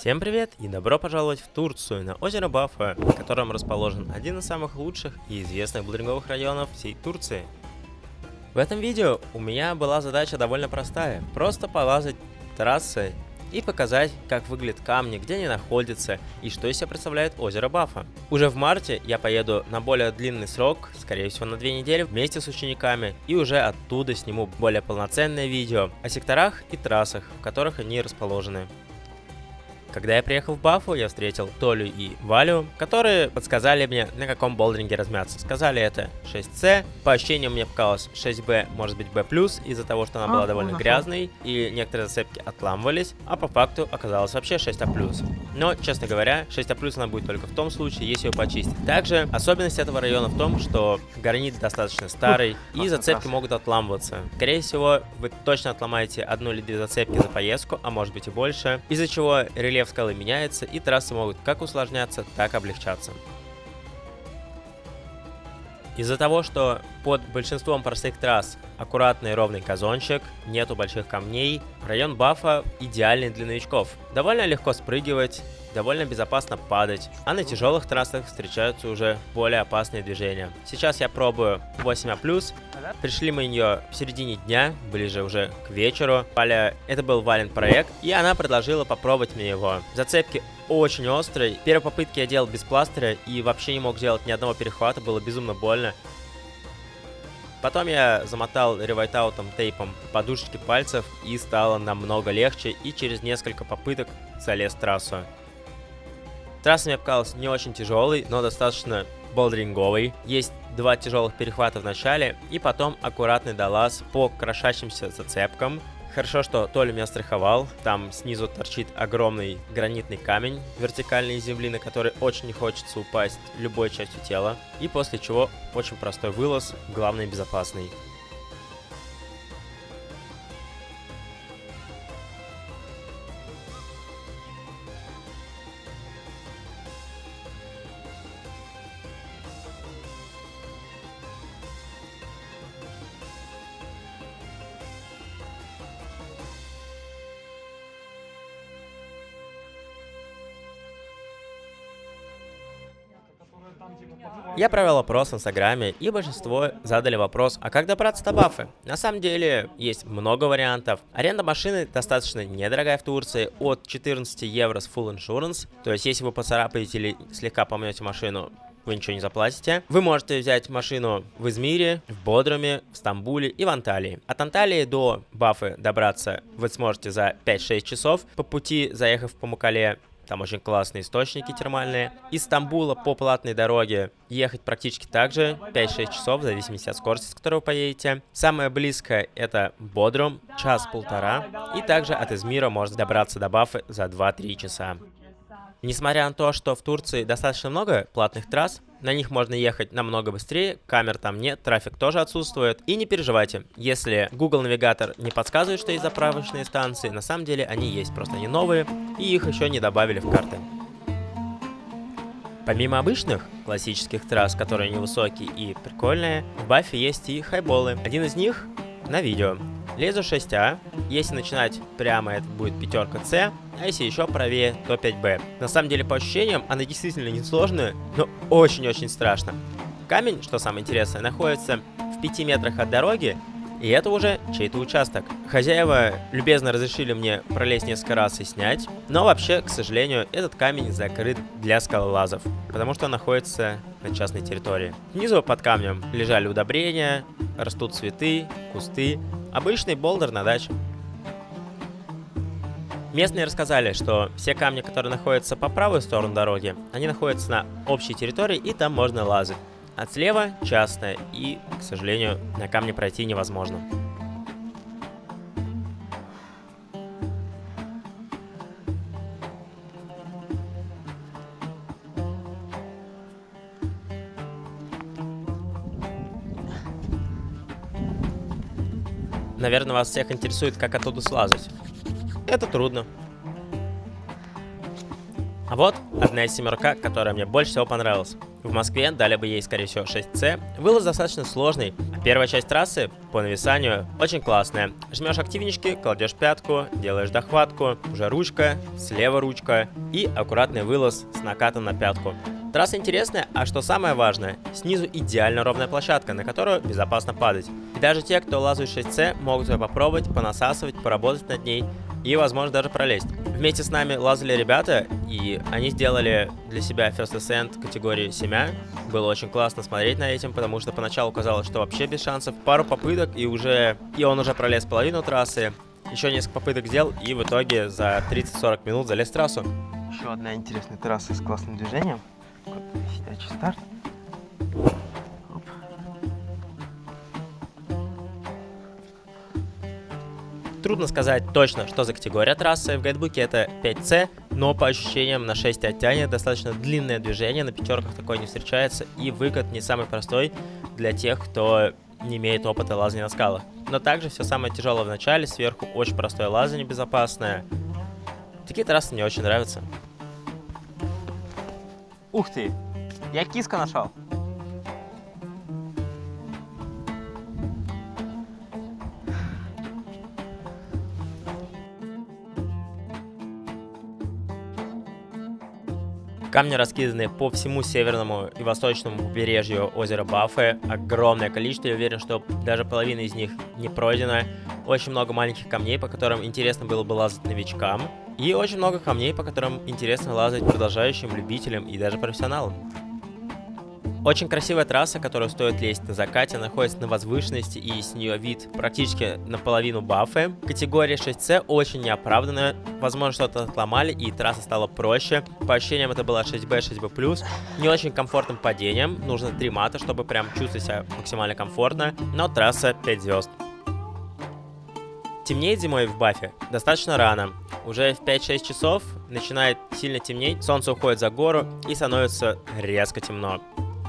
Всем привет и добро пожаловать в Турцию на озеро Бафа, на котором расположен один из самых лучших и известных булдеринговых районов всей Турции. В этом видео у меня была задача довольно простая, просто полазать трассы и показать, как выглядят камни, где они находятся и что из себя представляет озеро Бафа. Уже в марте я поеду на более длинный срок, скорее всего на 2 недели, вместе с учениками, и уже оттуда сниму более полноценное видео о секторах и трассах, в которых они расположены. Когда я приехал в Бафу, я встретил Толю и Валю, которые подсказали мне, на каком болдеринге размяться. Сказали это 6C, по ощущениям мне показалось 6B, может быть B+, из-за того, что она была довольно грязной, и некоторые зацепки отламывались, а по факту оказалось вообще 6А+. Но, честно говоря, 6А+ она будет только в том случае, если ее почистить. Также особенность этого района в том, что гранит достаточно старый, и зацепки могут отламываться. Скорее всего, вы точно отломаете одну или две зацепки за поездку, а может быть и больше, из-за чего рельеф скалы меняется, и трассы могут как усложняться, так и облегчаться. Из-за того, что под большинством простых трасс аккуратный ровный газончик, нету больших камней, район Бафа идеальный для новичков. Довольно легко спрыгивать, довольно безопасно падать, а на тяжелых трассах встречаются уже более опасные движения. Сейчас я пробую 8А+, пришли мы нее в середине дня, ближе уже к вечеру. Это был Вален проект, и она предложила попробовать мне его. Зацепки очень острые. Первой попытки я делал без пластыря и вообще не мог сделать ни одного перехвата, было безумно больно. Потом я замотал ревайтаутом тейпом подушечки пальцев и стало намного легче, и через несколько попыток залез в трассу. Трасса мне показалась не очень тяжелой, но достаточно болдеринговый. Есть два тяжелых перехвата в начале и потом аккуратный долаз по крошащимся зацепкам. Хорошо, что Толя меня страховал. Там снизу торчит огромный гранитный камень вертикальной из земли, на который очень не хочется упасть любой частью тела. И после чего очень простой вылаз, главное и безопасный. Я провел опрос в Инстаграме, и большинство задали вопрос, а как добраться до Бафы? На самом деле, есть много вариантов. Аренда машины достаточно недорогая в Турции, от 14 евро с full insurance, то есть если вы поцарапаете или слегка помнете машину, вы ничего не заплатите. Вы можете взять машину в Измире, в Бодруме, в Стамбуле и в Анталии. От Анталии до Бафы добраться вы сможете за 5-6 часов, по пути заехав в Памуккале. Там очень классные источники термальные. Из Стамбула по платной дороге ехать практически так же, 5-6 часов, в зависимости от скорости, с которой вы поедете. Самое близкое это Бодрум, час-полтора. И также от Измира можно добраться до Бафы за 2-3 часа. Несмотря на то, что в Турции достаточно много платных трасс, на них можно ехать намного быстрее, камер там нет, трафик тоже отсутствует. И не переживайте, если Google навигатор не подсказывает, что есть заправочные станции, на самом деле они есть, просто они новые, и их еще не добавили в карты. Помимо обычных классических трасс, которые невысокие и прикольные, в Бафе есть и хайболы. Один из них на видео. Лезу 6А, если начинать прямо, это будет пятерка С, а если еще правее, то 5Б. На самом деле, по ощущениям, она действительно несложная, но очень-очень страшно. Камень, что самое интересное, находится в 5 метрах от дороги, и это уже чей-то участок. Хозяева любезно разрешили мне пролезть несколько раз и снять, но вообще, к сожалению, этот камень закрыт для скалолазов, потому что он находится на частной территории. Внизу под камнем лежали удобрения, растут цветы, кусты, обычный болдер на даче. Местные рассказали, что все камни, которые находятся по правую сторону дороги, они находятся на общей территории, и там можно лазать. А слева частная, и, к сожалению, на камне пройти невозможно. Наверное, вас всех интересует, как оттуда слазать. Это трудно. А вот одна из семерка, которая мне больше всего понравилась. В Москве дали бы ей, скорее всего, 6С. Вылаз достаточно сложный, а первая часть трассы по нависанию очень классная. Жмешь активнички, кладешь пятку, делаешь дохватку, уже ручка, слева ручка и аккуратный вылаз с накатом на пятку. Трасса интересная, а что самое важное, снизу идеально ровная площадка, на которую безопасно падать. И даже те, кто лазает 6С, могут ее попробовать, понасасывать, поработать над ней и, возможно, даже пролезть. Вместе с нами лазали ребята, и они сделали для себя First Ascent категории 7. Было очень классно смотреть на этим, потому что поначалу казалось, что вообще без шансов. Пару попыток, и он уже пролез половину трассы. Еще несколько попыток сделал, и в итоге за 30-40 минут залез в трассу. Еще одна интересная трасса с классным движением. Сидячий старт. Оп. Трудно сказать точно, что за категория трассы. В гайдбуке это 5С, но по ощущениям на 6 оттянет. Достаточно длинное движение, на пятерках такое не встречается. И выкат не самый простой для тех, кто не имеет опыта лазания на скалах. Но также все самое тяжелое в начале, сверху очень простое лазание безопасное. Такие трассы мне очень нравятся. Ух ты! Я киска нашел. Камни раскиданы по всему северному и восточному побережью озера Баффе. Огромное количество, я уверен, что даже половина из них не пройдена. Очень много маленьких камней, по которым интересно было бы лазать новичкам. И очень много камней, по которым интересно лазать продолжающим, любителям и даже профессионалам. Очень красивая трасса, которую стоит лезть на закате, находится на возвышенности и с нее вид практически наполовину Баффе. Категория 6С очень неоправданная, возможно что-то отломали и трасса стала проще. По ощущениям это была 6Б, 6Б+, не очень комфортным падением, нужно 3 мата, чтобы прям чувствовать себя максимально комфортно, но трасса 5 звезд. Темнеет зимой в Баффе достаточно рано. Уже в 5-6 часов начинает сильно темнеть, солнце уходит за гору и становится резко темно.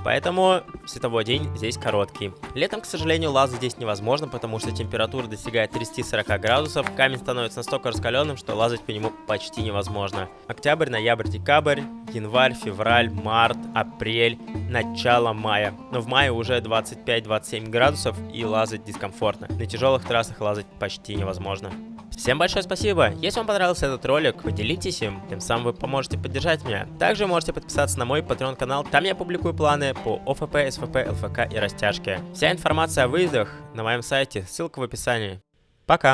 Поэтому световой день здесь короткий. Летом, к сожалению, лазать здесь невозможно, потому что температура достигает 30-40 градусов. Камень становится настолько раскаленным, что лазать по нему почти невозможно. Октябрь, ноябрь, декабрь, январь, февраль, март, апрель, начало мая. Но в мае уже 25-27 градусов и лазать дискомфортно. На тяжелых трассах лазать почти невозможно. Всем большое спасибо! Если вам понравился этот ролик, поделитесь им, тем самым вы поможете поддержать меня. Также можете подписаться на мой Patreon канал, там я публикую планы по ОФП, СФП, ЛФК и растяжке. Вся информация о выездах на моем сайте, ссылка в описании. Пока!